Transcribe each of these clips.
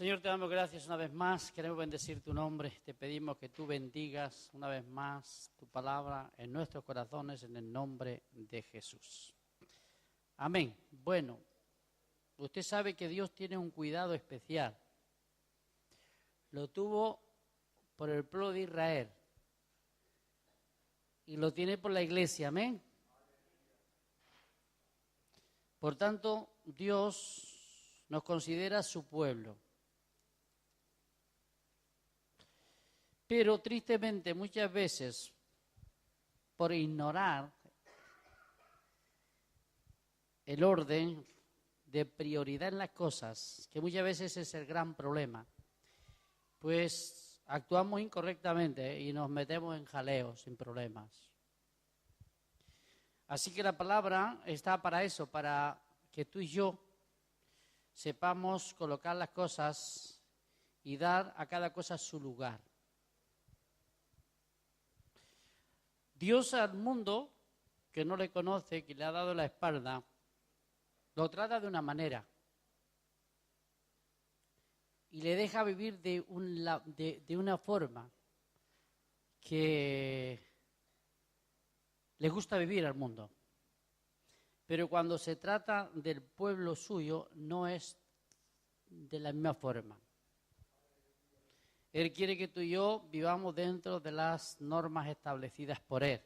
Señor, te damos gracias una vez más, queremos bendecir tu nombre, te pedimos que tú bendigas una vez más tu palabra en nuestros corazones en el nombre de Jesús. Amén. Bueno, usted sabe que Dios tiene un cuidado especial. Lo tuvo por el pueblo de Israel y lo tiene por la iglesia, amén. Por tanto, Dios nos considera su pueblo. Pero tristemente muchas veces, por ignorar el orden de prioridad en las cosas, que muchas veces es el gran problema, pues actuamos incorrectamente y nos metemos en jaleos, sin problemas. Así que la palabra está para eso, para que tú y yo sepamos colocar las cosas y dar a cada cosa su lugar. Dios al mundo que no le conoce, que le ha dado la espalda, lo trata de una manera y le deja vivir de una forma que le gusta vivir al mundo. Pero cuando se trata del pueblo suyo, no es de la misma forma. Él quiere que tú y yo vivamos dentro de las normas establecidas por Él.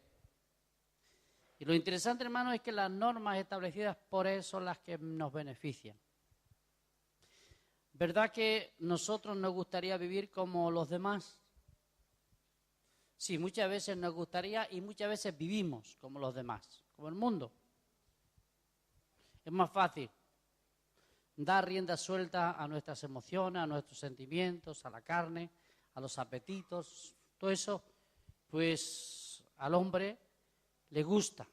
Y lo interesante, hermano, es que las normas establecidas por Él son las que nos benefician. ¿Verdad que nosotros nos gustaría vivir como los demás? Sí, muchas veces nos gustaría y muchas veces vivimos como los demás, como el mundo. Es más fácil dar rienda suelta a nuestras emociones, a nuestros sentimientos, a la carne, a los apetitos, todo eso, pues al hombre le gusta,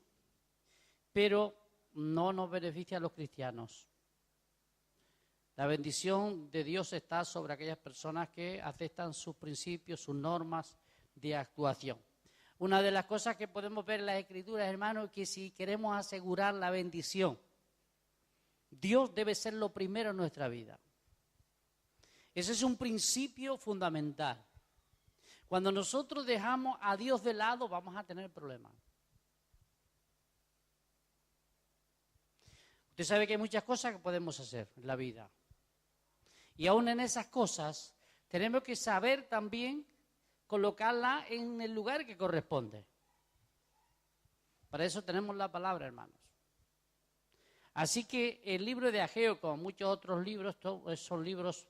pero no nos beneficia a los cristianos. La bendición de Dios está sobre aquellas personas que aceptan sus principios, sus normas de actuación. Una de las cosas que podemos ver en las Escrituras, hermano, es que si queremos asegurar la bendición, Dios debe ser lo primero en nuestra vida. Ese es un principio fundamental. Cuando nosotros dejamos a Dios de lado, vamos a tener problemas. Usted sabe que hay muchas cosas que podemos hacer en la vida. Y aún en esas cosas, tenemos que saber también colocarla en el lugar que corresponde. Para eso tenemos la palabra, hermanos. Así que el libro de Ageo, como muchos otros libros, son libros,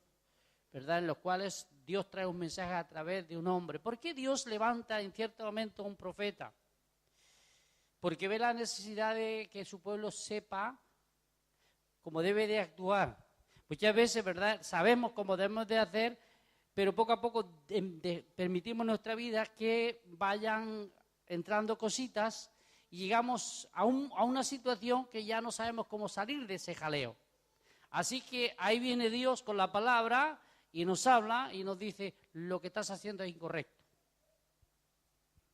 ¿verdad?, en los cuales Dios trae un mensaje a través de un hombre. ¿Por qué Dios levanta en cierto momento un profeta? Porque ve la necesidad de que su pueblo sepa cómo debe de actuar. Muchas veces, ¿verdad?, sabemos cómo debemos de hacer, pero poco a poco permitimos en nuestra vida que vayan entrando cositas y llegamos a una situación que ya no sabemos cómo salir de ese jaleo. Así que ahí viene Dios con la palabra y nos habla y nos dice, lo que estás haciendo es incorrecto.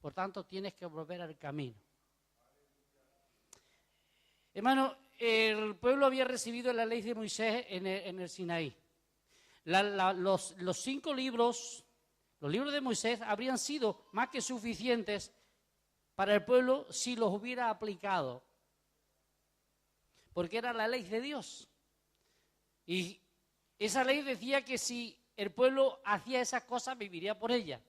Por tanto, tienes que volver al camino. Hermano, el pueblo había recibido la ley de Moisés en el Sinaí. Los 5 libros, los libros de Moisés, habrían sido más que suficientes para el pueblo si los hubiera aplicado. Porque era la ley de Dios. Y esa ley decía que si el pueblo hacía esas cosas, viviría por ella.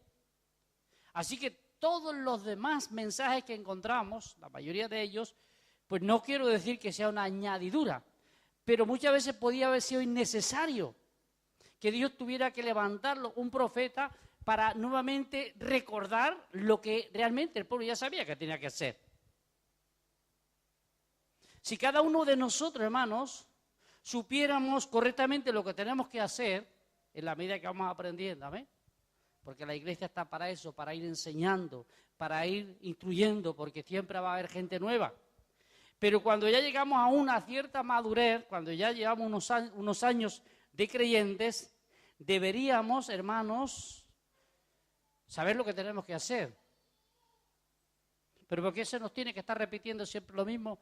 Así que todos los demás mensajes que encontramos, la mayoría de ellos, pues no quiero decir que sea una añadidura, pero muchas veces podía haber sido innecesario que Dios tuviera que levantarlo, un profeta, para nuevamente recordar lo que realmente el pueblo ya sabía que tenía que hacer. Si cada uno de nosotros, hermanos, supiéramos correctamente lo que tenemos que hacer, en la medida que vamos aprendiendo, ¿amén? Porque la iglesia está para eso, para ir enseñando, para ir instruyendo, porque siempre va a haber gente nueva. Pero cuando ya llegamos a una cierta madurez, cuando ya llevamos unos años de creyentes, deberíamos, hermanos, saber lo que tenemos que hacer. Pero porque se nos tiene que estar repitiendo siempre lo mismo.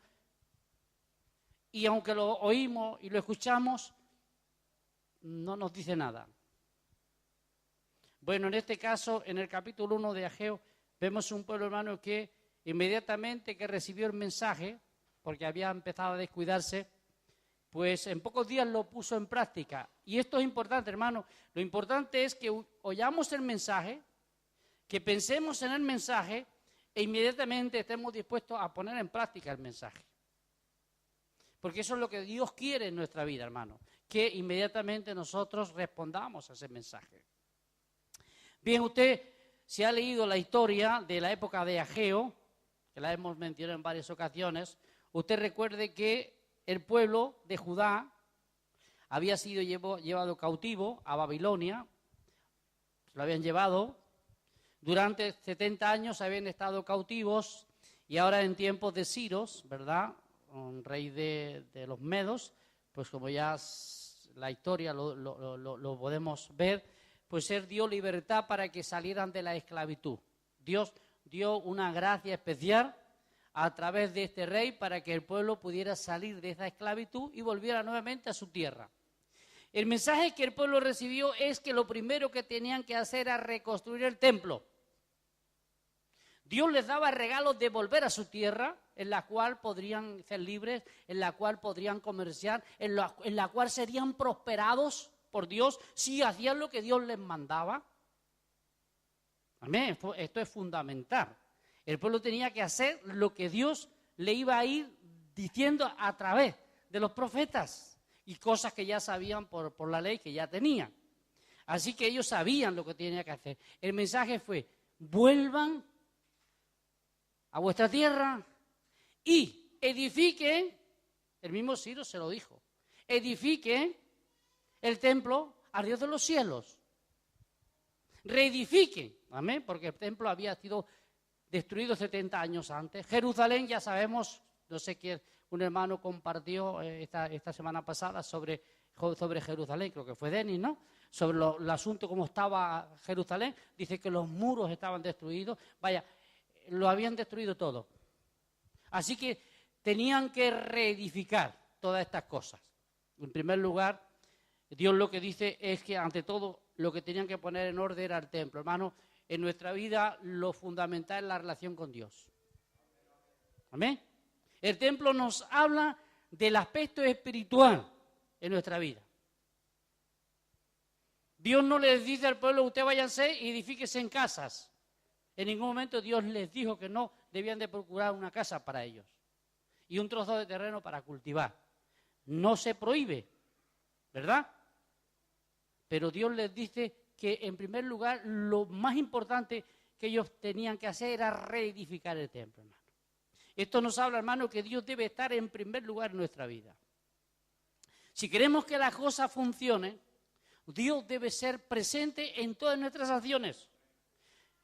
Y aunque lo oímos y lo escuchamos, no nos dice nada. Bueno, en este caso, en el capítulo 1 de Ageo, vemos un pueblo, hermano, que inmediatamente que recibió el mensaje, porque había empezado a descuidarse, pues en pocos días lo puso en práctica. Y esto es importante, hermano. Lo importante es que oyamos el mensaje, que pensemos en el mensaje e inmediatamente estemos dispuestos a poner en práctica el mensaje. Porque eso es lo que Dios quiere en nuestra vida, hermano, que inmediatamente nosotros respondamos a ese mensaje. Bien, usted si ha leído la historia de la época de Ageo, que la hemos mencionado en varias ocasiones, usted recuerde que el pueblo de Judá había sido llevado cautivo a Babilonia, se lo habían llevado, durante 70 años habían estado cautivos y ahora en tiempos de Ciro, ¿verdad?, un rey de los medos, pues como ya la historia lo podemos ver, pues Él dio libertad para que salieran de la esclavitud. Dios dio una gracia especial a través de este rey para que el pueblo pudiera salir de esa esclavitud y volviera nuevamente a su tierra. El mensaje que el pueblo recibió es que lo primero que tenían que hacer era reconstruir el templo. Dios les daba regalos de volver a su tierra, en la cual podrían ser libres, en la cual podrían comerciar, en la cual serían prosperados por Dios si hacían lo que Dios les mandaba. Amén. Esto es fundamental. El pueblo tenía que hacer lo que Dios le iba a ir diciendo a través de los profetas y cosas que ya sabían por la ley que ya tenían. Así que ellos sabían lo que tenían que hacer. El mensaje fue: vuelvan a vuestra tierra y edifiquen, el mismo Ciro se lo dijo, edifiquen el templo al Dios de los cielos. Reedifiquen, amén, porque el templo había sido destruido 70 años antes. Jerusalén, ya sabemos, no sé quién, un hermano compartió esta semana pasada sobre Jerusalén, creo que fue Denis, ¿no? Sobre el asunto, cómo estaba Jerusalén. Dice que los muros estaban destruidos. Vaya, lo habían destruido todo. Así que tenían que reedificar todas estas cosas. En primer lugar, Dios lo que dice es que ante todo lo que tenían que poner en orden era el templo. Hermano, en nuestra vida lo fundamental es la relación con Dios. Amén. El templo nos habla del aspecto espiritual en nuestra vida. Dios no les dice al pueblo: usted váyanse y edifíquese en casas. En ningún momento Dios les dijo que no debían de procurar una casa para ellos y un trozo de terreno para cultivar. No se prohíbe, ¿verdad? Pero Dios les dice que en primer lugar lo más importante que ellos tenían que hacer era reedificar el templo, hermano. Esto nos habla, hermano, que Dios debe estar en primer lugar en nuestra vida. Si queremos que las cosas funcionen, Dios debe ser presente en todas nuestras acciones.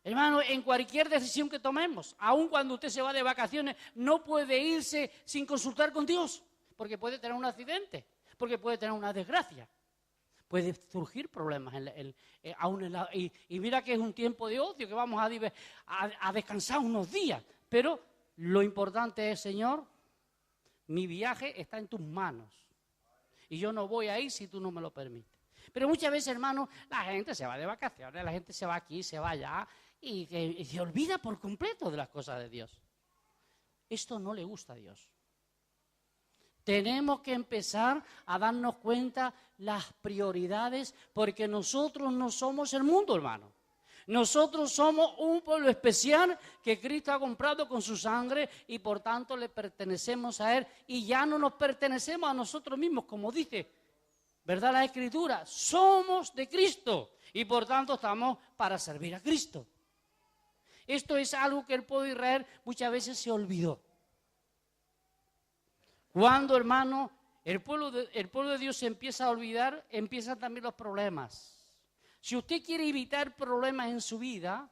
Hermano, en cualquier decisión que tomemos, aun cuando usted se va de vacaciones, no puede irse sin consultar con Dios, porque puede tener un accidente, porque puede tener una desgracia. Puede surgir problemas y mira que es un tiempo de ocio, que vamos a descansar unos días. Pero lo importante es: Señor, mi viaje está en tus manos y yo no voy a ir si tú no me lo permites. Pero muchas veces, hermano, la gente se va de vacaciones, la gente se va aquí, se va allá y se olvida por completo de las cosas de Dios. Esto no le gusta a Dios. Tenemos que empezar a darnos cuenta las prioridades, porque nosotros no somos el mundo, hermano. Nosotros somos un pueblo especial que Cristo ha comprado con su sangre y por tanto le pertenecemos a Él y ya no nos pertenecemos a nosotros mismos, como dice, ¿verdad?, la Escritura. Somos de Cristo y por tanto estamos para servir a Cristo. Esto es algo que el pueblo de Israel muchas veces se olvidó. Cuando, hermano, el pueblo de Dios se empieza a olvidar, empiezan también los problemas. Si usted quiere evitar problemas en su vida,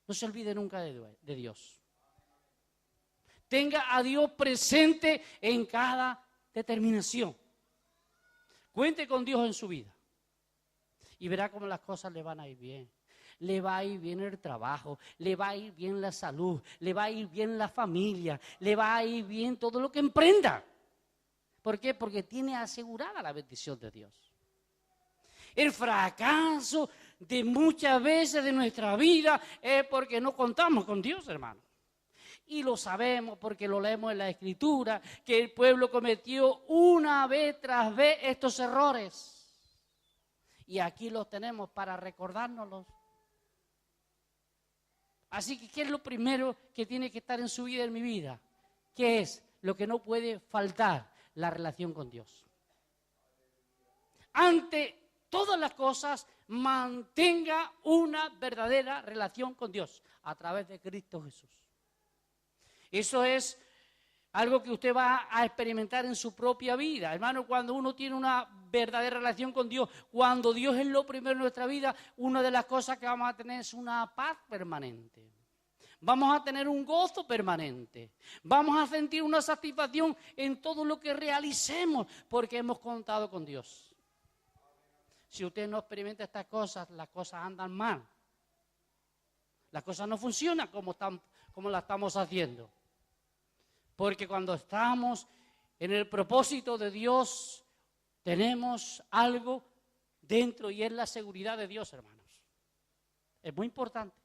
no se olvide nunca de Dios. Tenga a Dios presente en cada determinación. Cuente con Dios en su vida y verá cómo las cosas le van a ir bien. Le va a ir bien el trabajo, le va a ir bien la salud, le va a ir bien la familia, le va a ir bien todo lo que emprenda. ¿Por qué? Porque tiene asegurada la bendición de Dios. El fracaso de muchas veces de nuestra vida es porque no contamos con Dios, hermano. Y lo sabemos porque lo leemos en la Escritura, que el pueblo cometió una vez tras vez estos errores. Y aquí los tenemos para recordárnoslos. Así que, ¿qué es lo primero que tiene que estar en su vida y en mi vida? ¿Qué es lo que no puede faltar? La relación con Dios. Ante todas las cosas, mantenga una verdadera relación con Dios a través de Cristo Jesús. Eso es algo que usted va a experimentar en su propia vida. Hermano, cuando uno tiene una verdadera relación con Dios, cuando Dios es lo primero en nuestra vida, una de las cosas que vamos a tener es una paz permanente. Vamos a tener un gozo permanente. Vamos a sentir una satisfacción en todo lo que realicemos porque hemos contado con Dios. Si usted no experimenta estas cosas, las cosas andan mal. Las cosas no funcionan como las estamos haciendo. Porque cuando estamos en el propósito de Dios, tenemos algo dentro y es la seguridad de Dios, hermanos. Es muy importante.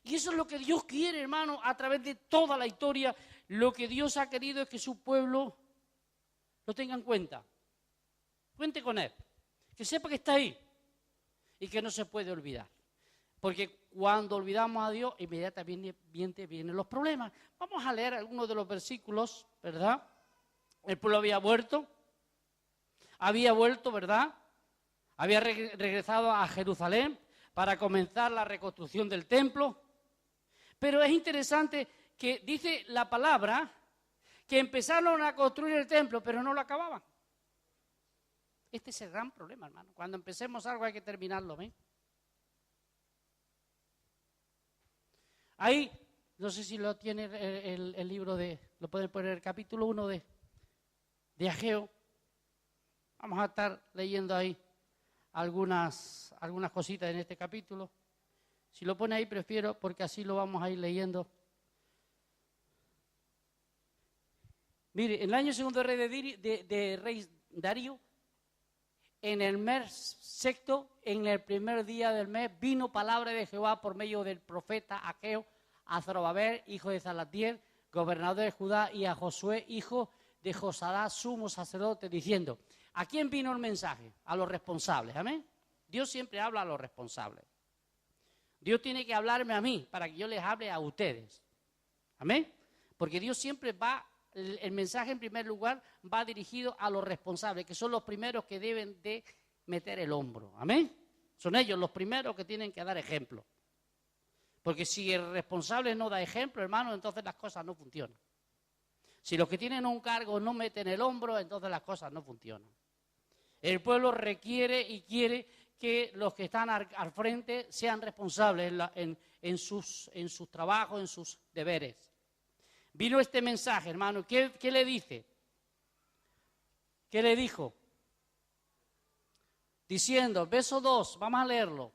Y eso es lo que Dios quiere, hermano, a través de toda la historia. Lo que Dios ha querido es que su pueblo lo tenga en cuenta. Cuente con Él. Que sepa que está ahí y que no se puede olvidar. Porque cuando olvidamos a Dios, inmediatamente vienen los problemas. Vamos a leer algunos de los versículos, ¿verdad? El pueblo había vuelto, ¿verdad? Había regresado a Jerusalén para comenzar la reconstrucción del templo. Pero es interesante que dice la palabra que empezaron a construir el templo, pero no lo acababan. Este es el gran problema, hermano. Cuando empecemos algo hay que terminarlo, ¿ven? Ahí, no sé si lo tiene el libro lo pueden poner el capítulo 1 de Ageo. Vamos a estar leyendo ahí algunas cositas en este capítulo. Si lo pone ahí, prefiero, porque así lo vamos a ir leyendo. Mire, en el año segundo de rey Darío, en el mes sexto, en el primer día del mes, vino palabra de Jehová por medio del profeta Ageo a Zorobabel, hijo de Salatiel, gobernador de Judá, y a Josué, hijo de Josadá, sumo sacerdote, diciendo: ¿a quién vino el mensaje? A los responsables, amén. Dios siempre habla a los responsables. Dios tiene que hablarme a mí para que yo les hable a ustedes, amén. Porque Dios siempre el mensaje en primer lugar va dirigido a los responsables, que son los primeros que deben de meter el hombro, amén. Son ellos los primeros que tienen que dar ejemplo. Porque si el responsable no da ejemplo, hermano, entonces las cosas no funcionan. Si los que tienen un cargo no meten el hombro, entonces las cosas no funcionan. El pueblo requiere y quiere que los que están al frente sean responsables en sus trabajos, en sus deberes. Vino este mensaje, hermano. ¿Qué le dice? ¿Qué le dijo? Diciendo, verso 2, vamos a leerlo.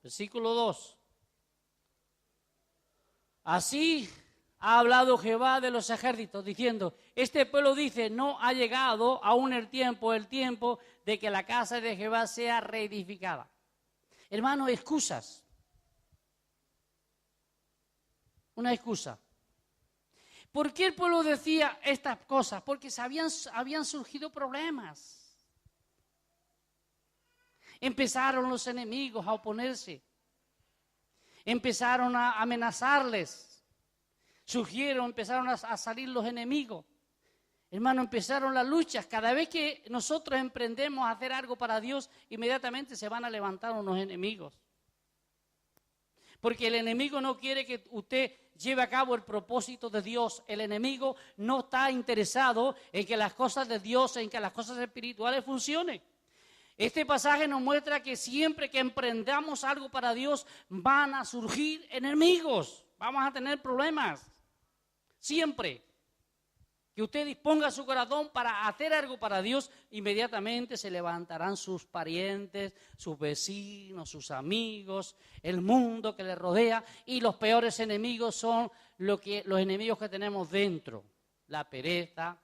Versículo 2. Así ha hablado Jehová de los ejércitos, diciendo: este pueblo dice, no ha llegado aún el tiempo de que la casa de Jehová sea reedificada. Hermano, excusas. Una excusa. ¿Por qué el pueblo decía estas cosas? Porque habían surgido problemas. Empezaron los enemigos a oponerse. Empezaron a amenazarles. Empezaron a salir los enemigos. Hermano, empezaron las luchas. Cada vez que nosotros emprendemos a hacer algo para Dios, inmediatamente se van a levantar unos enemigos. Porque el enemigo no quiere que usted lleve a cabo el propósito de Dios. El enemigo no está interesado en que las cosas de Dios, en que las cosas espirituales funcionen. Este pasaje nos muestra que siempre que emprendamos algo para Dios, van a surgir enemigos. Vamos a tener problemas. Siempre que usted disponga su corazón para hacer algo para Dios, inmediatamente se levantarán sus parientes, sus vecinos, sus amigos, el mundo que le rodea, y los peores enemigos son los enemigos que tenemos dentro: la pereza,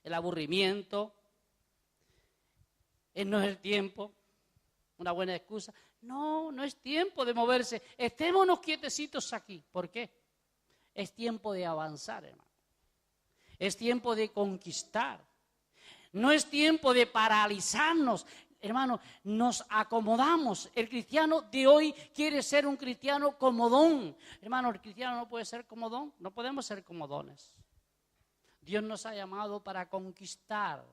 el aburrimiento, No es el tiempo, una buena excusa. No, no es tiempo de moverse. Estémonos quietecitos aquí. ¿Por qué? Es tiempo de avanzar, hermano. Es tiempo de conquistar. No es tiempo de paralizarnos. Hermano, nos acomodamos. El cristiano de hoy quiere ser un cristiano comodón. Hermano, el cristiano no puede ser comodón. No podemos ser comodones. Dios nos ha llamado para conquistar.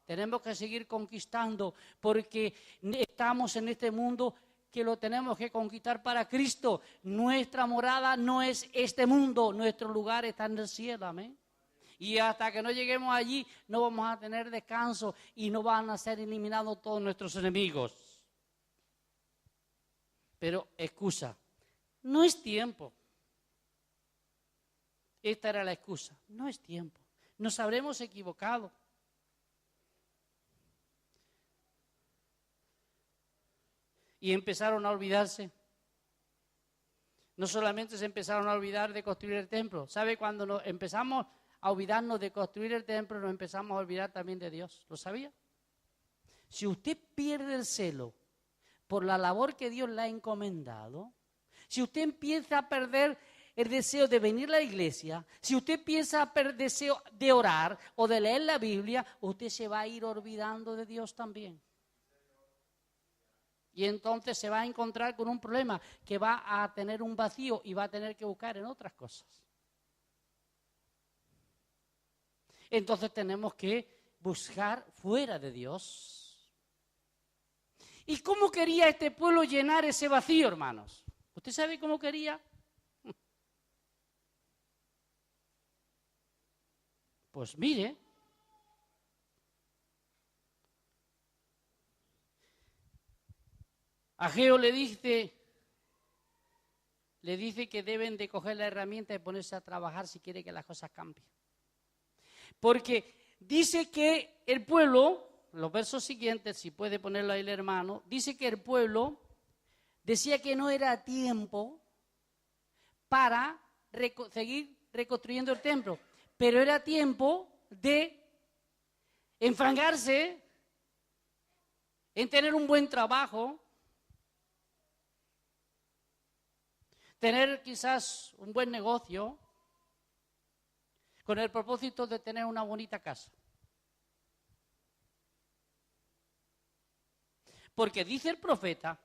Tenemos que seguir conquistando porque estamos en este mundo que lo tenemos que conquistar para Cristo. Nuestra morada no es este mundo, nuestro lugar está en el cielo, amén. Y hasta que no lleguemos allí no vamos a tener descanso y no van a ser eliminados todos nuestros enemigos. Pero excusa, no es tiempo. Esta era la excusa, no es tiempo. Nos habremos equivocado. Y empezaron a olvidarse. No solamente se empezaron a olvidar de construir el templo. ¿Sabe? Cuando empezamos a olvidarnos de construir el templo, nos empezamos a olvidar también de Dios. ¿Lo sabía? Si usted pierde el celo por la labor que Dios le ha encomendado, si usted empieza a perder el deseo de venir a la iglesia, si usted empieza a perder el deseo de orar o de leer la Biblia, usted se va a ir olvidando de Dios también. Y entonces se va a encontrar con un problema que va a tener un vacío y va a tener que buscar en otras cosas. Entonces tenemos que buscar fuera de Dios. ¿Y cómo quería este pueblo llenar ese vacío, hermanos? ¿Usted sabe cómo quería? Pues mire, Ageo le dice que deben de coger la herramienta y ponerse a trabajar si quiere que las cosas cambien. Porque dice que el pueblo, los versos siguientes, si puede ponerlo ahí el hermano, dice que el pueblo decía que no era tiempo para seguir reconstruyendo el templo, pero era tiempo de enfangarse en tener un buen trabajo, tener quizás un buen negocio, con el propósito de tener una bonita casa. Porque dice el profeta,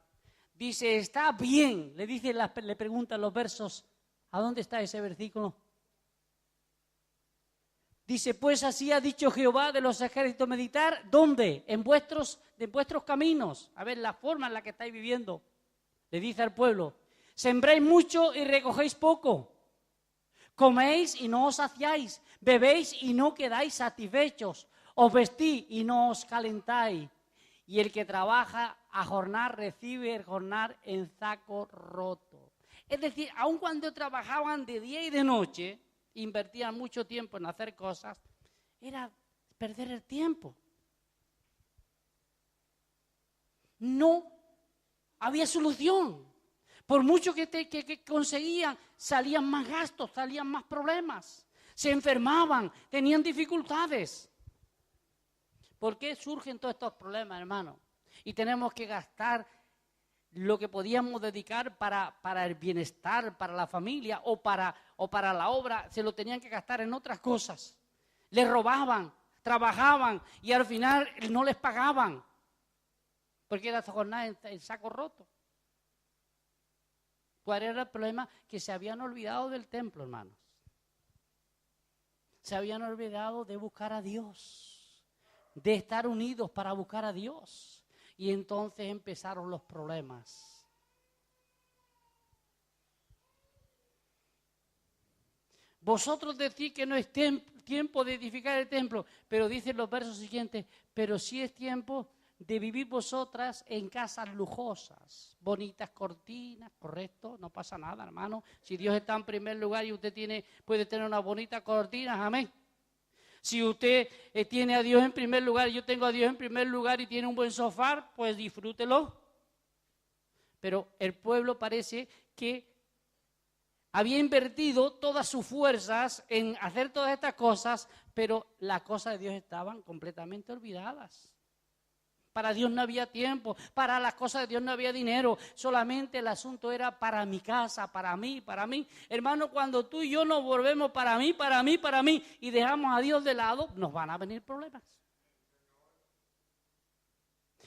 dice, está bien, le preguntan los versos, ¿a dónde está ese versículo? Dice, pues así ha dicho Jehová de los ejércitos militar, ¿dónde? En vuestros caminos. A ver, la forma en la que estáis viviendo. Le dice al pueblo, sembráis mucho y recogéis poco. Coméis y no os saciáis, bebéis y no quedáis satisfechos, os vestís y no os calentáis. Y el que trabaja a jornar recibe el jornar en saco roto. Es decir, aun cuando trabajaban de día y de noche, invertían mucho tiempo en hacer cosas, era perder el tiempo. No había solución. Por mucho que conseguían, salían más gastos, salían más problemas. Se enfermaban, tenían dificultades. ¿Por qué surgen todos estos problemas, hermano? Y tenemos que gastar lo que podíamos dedicar para el bienestar, para la familia o para la obra, se lo tenían que gastar en otras cosas. Les robaban, trabajaban y al final no les pagaban. Porque era jornada en saco roto. ¿Cuál era el problema? Que se habían olvidado del templo, hermanos. Se habían olvidado de buscar a Dios, de estar unidos para buscar a Dios. Y entonces empezaron los problemas. Vosotros decís que no es tiempo de edificar el templo, pero dicen los versos siguientes, pero sí es tiempo de vivir vosotras en casas lujosas, bonitas cortinas, correcto, no pasa nada, hermano. Si Dios está en primer lugar y usted puede tener unas bonitas cortinas, amén. Si usted tiene a Dios en primer lugar, yo tengo a Dios en primer lugar y tiene un buen sofá, pues disfrútelo. Pero el pueblo parece que había invertido todas sus fuerzas en hacer todas estas cosas, pero las cosas de Dios estaban completamente olvidadas. para Dios no había tiempo, para las cosas de Dios no había dinero, solamente el asunto era para mi casa, para mí, para mí. Hermano, cuando tú y yo nos volvemos para mí, para mí, para mí, y dejamos a Dios de lado, nos van a venir problemas.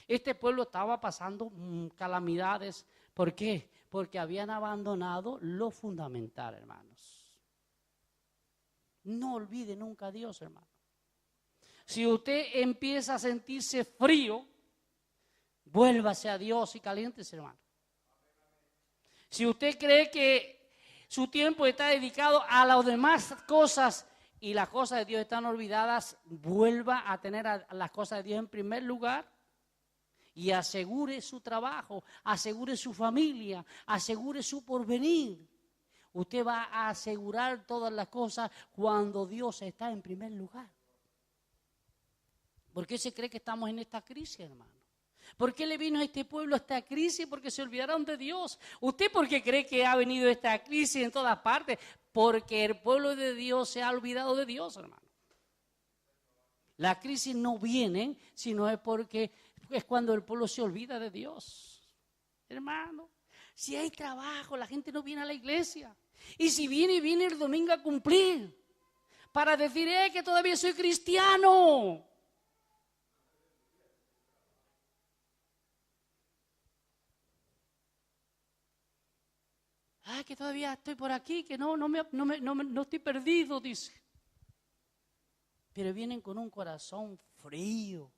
Este pueblo estaba pasando calamidades. ¿Por qué? Porque habían abandonado lo fundamental, hermanos. No olvide nunca a Dios, hermano. Si usted empieza a sentirse frío, vuélvase a Dios y caliéntese, hermano. Si usted cree que su tiempo está dedicado a las demás cosas y las cosas de Dios están olvidadas, vuelva a tener a las cosas de Dios en primer lugar y asegure su trabajo, asegure su familia, asegure su porvenir. Usted va a asegurar todas las cosas cuando Dios está en primer lugar. ¿Por qué se cree que estamos en esta crisis, hermano? ¿Por qué le vino a este pueblo esta crisis? Porque se olvidaron de Dios. ¿Usted por qué cree que ha venido esta crisis en todas partes? Porque el pueblo de Dios se ha olvidado de Dios, hermano. Las crisis no vienen, sino es porque es cuando el pueblo se olvida de Dios. Hermano, si hay trabajo, la gente no viene a la iglesia. Y si viene, viene el domingo a cumplir. Para decir, que todavía soy cristiano. Que todavía estoy por aquí, que no estoy perdido, dice. Pero vienen con un corazón frío,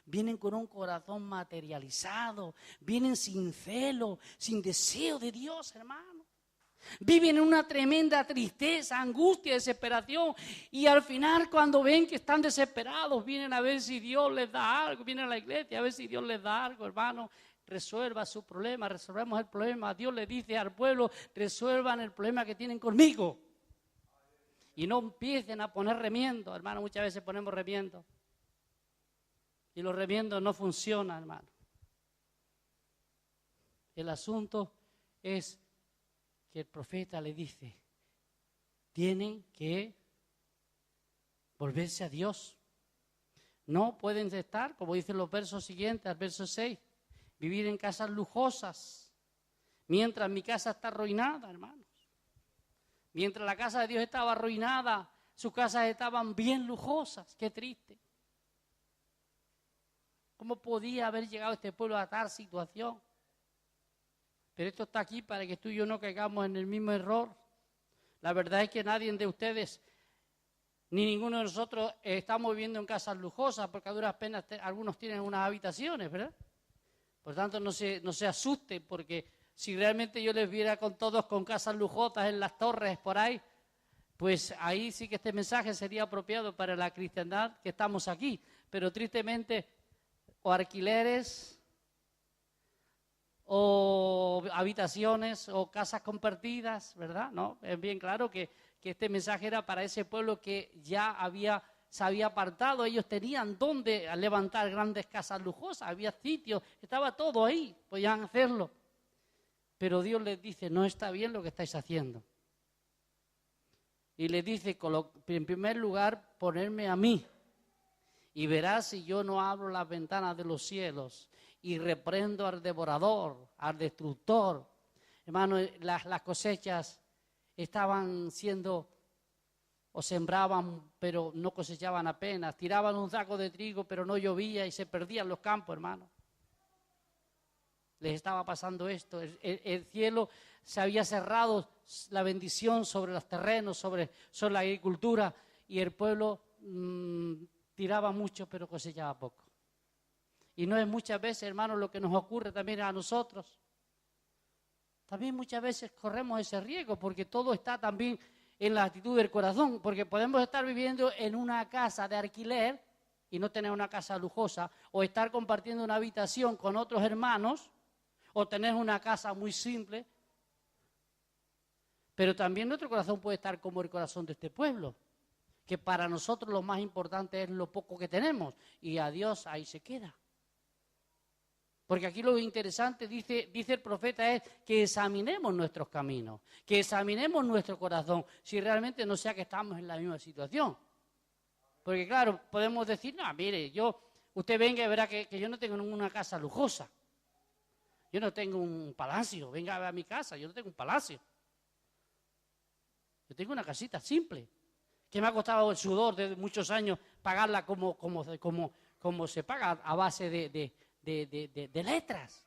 vienen con un corazón materializado, vienen sin celo, sin deseo de Dios, hermano. Viven en una tremenda tristeza, angustia, desesperación, y al final cuando ven que están desesperados, vienen a ver si Dios les da algo, vienen a la iglesia a ver si Dios les da algo, hermano. Resuelva su problema, resolvemos el problema. Dios le dice al pueblo, resuelvan el problema que tienen conmigo. Y no empiecen a poner remiendos, hermano. Muchas veces ponemos remiendos. Y los remiendos no funcionan, hermano. El asunto es que el profeta le dice, tienen que volverse a Dios. No pueden estar, como dicen los versos siguientes, al verso 6, vivir en casas lujosas, mientras mi casa está arruinada, hermanos. Mientras la casa de Dios estaba arruinada, sus casas estaban bien lujosas. Qué triste. ¿Cómo podía haber llegado este pueblo a tal situación? Pero esto está aquí para que tú y yo no caigamos en el mismo error. La verdad es que nadie de ustedes, ni ninguno de nosotros estamos viviendo en casas lujosas, porque a duras penas algunos tienen unas habitaciones, ¿verdad? Por tanto, no se asusten, porque si realmente yo les viera con todos con casas lujosas en las torres por ahí, pues ahí sí que este mensaje sería apropiado para la cristiandad que estamos aquí. Pero tristemente, o alquileres, o habitaciones, o casas compartidas, ¿verdad? No, es bien claro que este mensaje era para ese pueblo que ya se había apartado. Ellos tenían donde levantar grandes casas lujosas, había sitios, estaba todo ahí, podían hacerlo. Pero Dios les dice, no está bien lo que estáis haciendo. Y les dice, en primer lugar, ponerme a mí. Y verás si yo no abro las ventanas de los cielos y reprendo al devorador, al destructor. Hermano, las cosechas estaban siendo, o sembraban, pero no cosechaban apenas. Tiraban un saco de trigo, pero no llovía y se perdían los campos, hermano. Les estaba pasando esto. El cielo se había cerrado, la bendición sobre los terrenos, sobre la agricultura, y el pueblo tiraba mucho, pero cosechaba poco. Y no es muchas veces, hermano, lo que nos ocurre también a nosotros. También muchas veces corremos ese riesgo, porque todo está también en la actitud del corazón, porque podemos estar viviendo en una casa de alquiler y no tener una casa lujosa, o estar compartiendo una habitación con otros hermanos, o tener una casa muy simple. Pero también nuestro corazón puede estar como el corazón de este pueblo, que para nosotros lo más importante es lo poco que tenemos, y a Dios ahí se queda. Porque aquí lo interesante, dice el profeta, es que examinemos nuestros caminos, que examinemos nuestro corazón, si realmente no sea que estamos en la misma situación. Porque claro, podemos decir, no, mire, yo Usted venga y verá que yo no tengo una casa lujosa. Yo no tengo un palacio. Venga a ver a mi casa, yo no tengo un palacio. Yo tengo una casita simple, que me ha costado el sudor de muchos años pagarla como se paga a base de letras.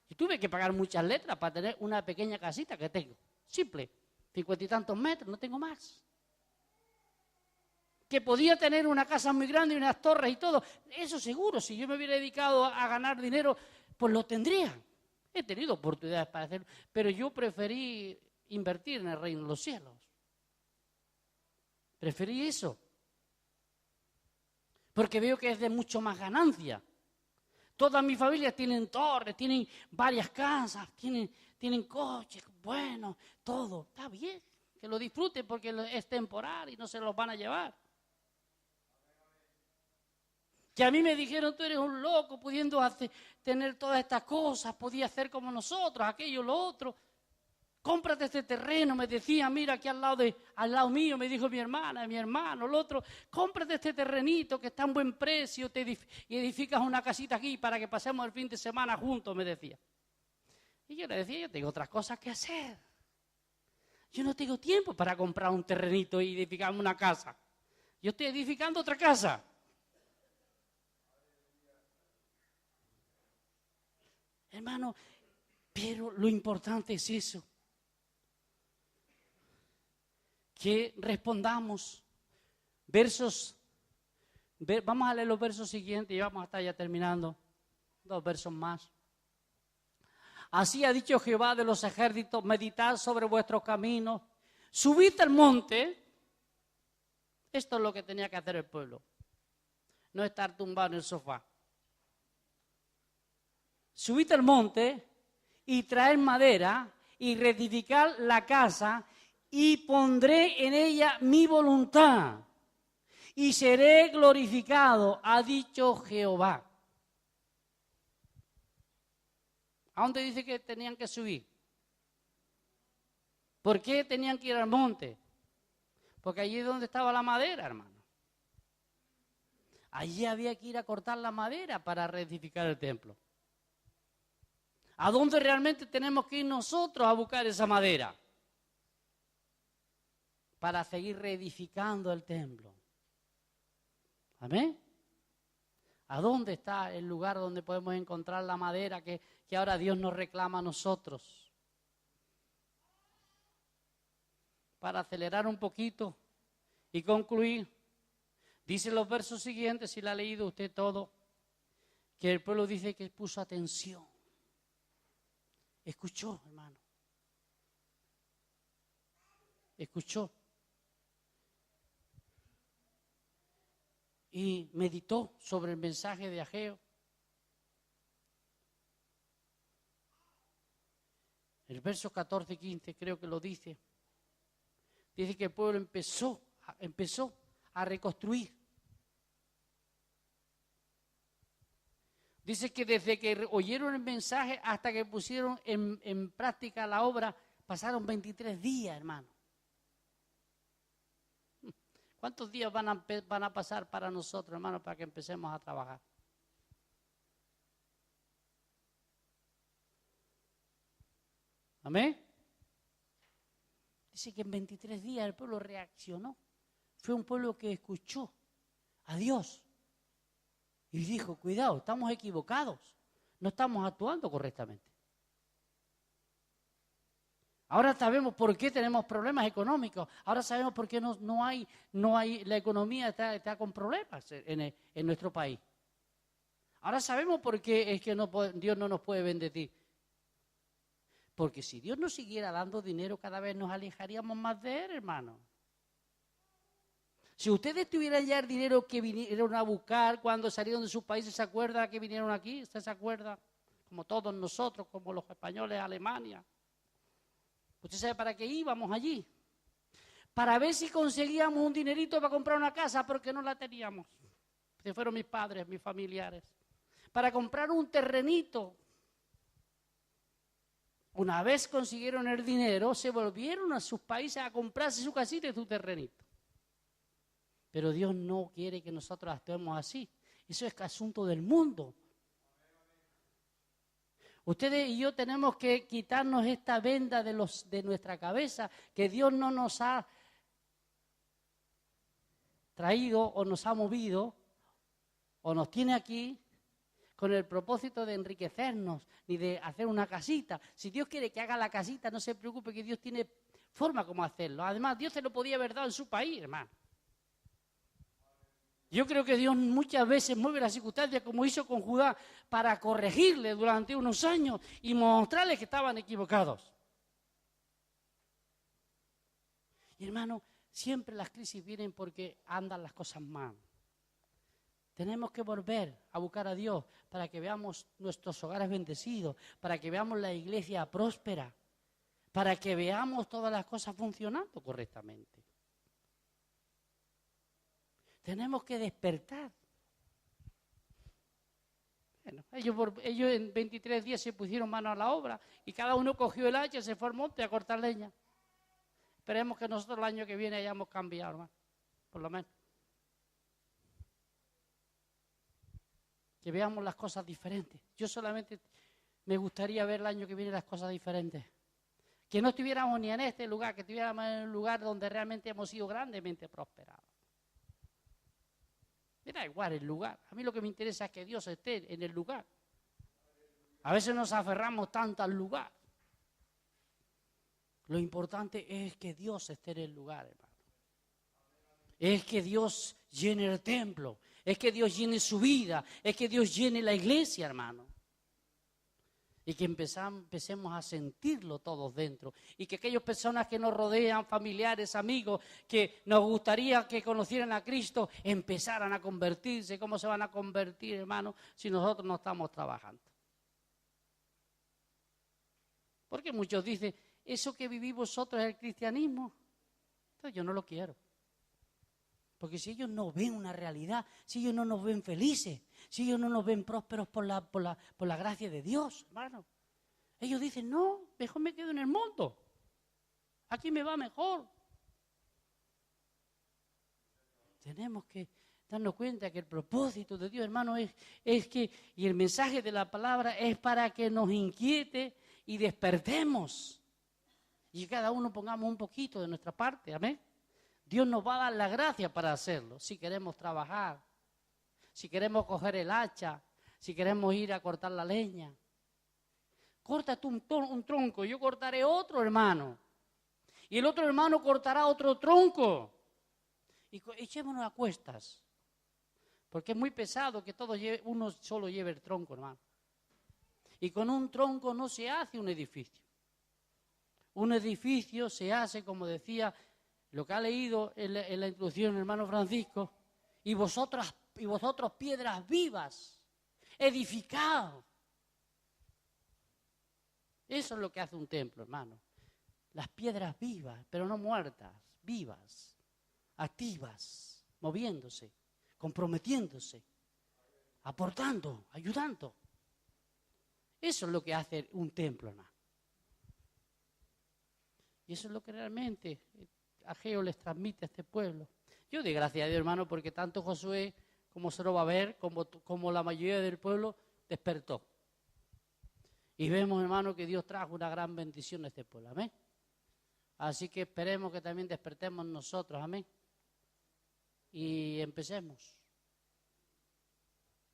Yo tuve que pagar muchas letras para tener una pequeña casita que tengo, simple, 50 y tantos metros, no tengo más. Que podía tener una casa muy grande y unas torres y todo, eso seguro, si yo me hubiera dedicado a ganar dinero, pues lo tendría. He tenido oportunidades para hacerlo, pero yo preferí invertir en el reino de los cielos. Preferí eso, porque veo que es de mucho más ganancia. Todas mis familias tienen torres, tienen varias casas, tienen coches, bueno, todo. Está bien, que lo disfruten porque es temporal y no se los van a llevar. Que a mí me dijeron, tú eres un loco pudiendo tener todas estas cosas, podía hacer como nosotros, aquello, lo otro. Cómprate este terreno, me decía, mira aquí al lado mío, me dijo mi hermana, mi hermano, el otro, cómprate este terrenito que está en buen precio, y edificas una casita aquí para que pasemos el fin de semana juntos, me decía. Y yo le decía, yo tengo otras cosas que hacer. Yo no tengo tiempo para comprar un terrenito y edificarme una casa. Yo estoy edificando otra casa. Hermano, pero lo importante es eso. Que respondamos. Vamos a leer los versos siguientes y vamos a estar ya terminando. 2 versos más. Así ha dicho Jehová de los ejércitos, meditad sobre vuestros caminos, subid al monte. Esto es lo que tenía que hacer el pueblo. No estar tumbado en el sofá. Subid al monte y traed madera y reedificar la casa y pondré en ella mi voluntad y seré glorificado, ha dicho Jehová. ¿A dónde dice que tenían que subir? ¿Por qué tenían que ir al monte? Porque allí es donde estaba la madera, hermano. Allí había que ir a cortar la madera para reedificar el templo. ¿A dónde realmente tenemos que ir nosotros a buscar esa madera? Para seguir reedificando el templo. ¿Amén? ¿A dónde está el lugar donde podemos encontrar la madera que ahora Dios nos reclama a nosotros? Para acelerar un poquito y concluir, dice los versos siguientes, si lo ha leído usted todo, que el pueblo dice que puso atención. Escuchó, hermano. Escuchó. Y meditó sobre el mensaje de Ageo. El verso 14 y 15 creo que lo dice. Dice que el pueblo empezó a reconstruir. Dice que desde que oyeron el mensaje hasta que pusieron en práctica la obra, pasaron 23 días, hermano. ¿Cuántos días van a pasar para nosotros, hermano, para que empecemos a trabajar? ¿Amén? Dice que en 23 días el pueblo reaccionó. Fue un pueblo que escuchó a Dios y dijo, cuidado, estamos equivocados, no estamos actuando correctamente. Ahora sabemos por qué tenemos problemas económicos. Ahora sabemos por qué no hay, la economía está con problemas en nuestro país. Ahora sabemos por qué es que Dios no nos puede bendecir. Porque si Dios nos siguiera dando dinero, cada vez nos alejaríamos más de Él, hermano. Si ustedes tuvieran ya el dinero que vinieron a buscar cuando salieron de sus países, ¿se acuerda que vinieron aquí? ¿Usted se acuerda? Como todos nosotros, como los españoles, Alemania. ¿Usted sabe para qué íbamos allí? Para ver si conseguíamos un dinerito para comprar una casa, porque no la teníamos. Que fueron mis padres, mis familiares. Para comprar un terrenito. Una vez consiguieron el dinero, se volvieron a sus países a comprarse su casita y su terrenito. Pero Dios no quiere que nosotros actuemos así. Eso es asunto del mundo. Ustedes y yo tenemos que quitarnos esta venda de nuestra cabeza, que Dios no nos ha traído o nos ha movido o nos tiene aquí con el propósito de enriquecernos ni de hacer una casita. Si Dios quiere que haga la casita, no se preocupe, que Dios tiene forma como hacerlo. Además, Dios se lo podía haber dado en su país, hermano. Yo creo que Dios muchas veces mueve las circunstancias como hizo con Judá para corregirle durante unos años y mostrarles que estaban equivocados. Y hermano, siempre las crisis vienen porque andan las cosas mal. Tenemos que volver a buscar a Dios para que veamos nuestros hogares bendecidos, para que veamos la iglesia próspera, para que veamos todas las cosas funcionando correctamente. Tenemos que despertar. Bueno, ellos en 23 días se pusieron mano a la obra y cada uno cogió el hacha y se fue al monte a cortar leña. Esperemos que nosotros el año que viene hayamos cambiado, hermano, por lo menos. Que veamos las cosas diferentes. Yo solamente me gustaría ver el año que viene las cosas diferentes. Que no estuviéramos ni en este lugar, que estuviéramos en el lugar donde realmente hemos sido grandemente prosperados. Me da igual el lugar. A mí lo que me interesa es que Dios esté en el lugar. A veces nos aferramos tanto al lugar. Lo importante es que Dios esté en el lugar, hermano. Es que Dios llene el templo. Es que Dios llene su vida. Es que Dios llene la iglesia, hermano. Y que empecemos a sentirlo todos dentro. Y que aquellas personas que nos rodean, familiares, amigos, que nos gustaría que conocieran a Cristo, empezaran a convertirse. ¿Cómo se van a convertir, hermano, si nosotros no estamos trabajando? Porque muchos dicen, ¿eso que vivís vosotros es el cristianismo? Entonces yo no lo quiero. Porque si ellos no ven una realidad, si ellos no nos ven felices, si ellos no nos ven prósperos por la gracia de Dios, hermano. Ellos dicen, no, mejor me quedo en el mundo. Aquí me va mejor. Tenemos que darnos cuenta que el propósito de Dios, hermano, es que, y el mensaje de la palabra es para que nos inquiete y despertemos. Y cada uno pongamos un poquito de nuestra parte, amén. Dios nos va a dar la gracia para hacerlo, si queremos trabajar, si queremos coger el hacha, si queremos ir a cortar la leña. Corta tú un tronco, yo cortaré otro, hermano. Y el otro hermano cortará otro tronco. Y echémonos a cuestas. Porque es muy pesado que uno solo lleve el tronco, hermano. Y con un tronco no se hace un edificio. Un edificio se hace, como decía, lo que ha leído en la introducción el hermano Francisco, y vosotros piedras vivas, edificados. Eso es lo que hace un templo, hermano. Las piedras vivas, pero no muertas, vivas, activas, moviéndose, comprometiéndose, aportando, ayudando. Eso es lo que hace un templo, hermano. Y eso es lo que realmente Ageo les transmite a este pueblo. Yo doy gracias a Dios, hermano, porque tanto Josué como Zorobabel, como la mayoría del pueblo, despertó. Y vemos, hermano, que Dios trajo una gran bendición a este pueblo. Amén. Así que esperemos que también despertemos nosotros. Amén. Y empecemos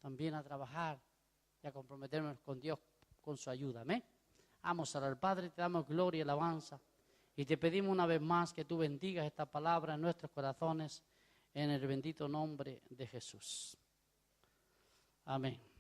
también a trabajar y a comprometernos con Dios, con su ayuda. Amén. Vamos a orar, Padre, te damos gloria y alabanza. Y te pedimos una vez más que tú bendigas esta palabra en nuestros corazones, en el bendito nombre de Jesús. Amén.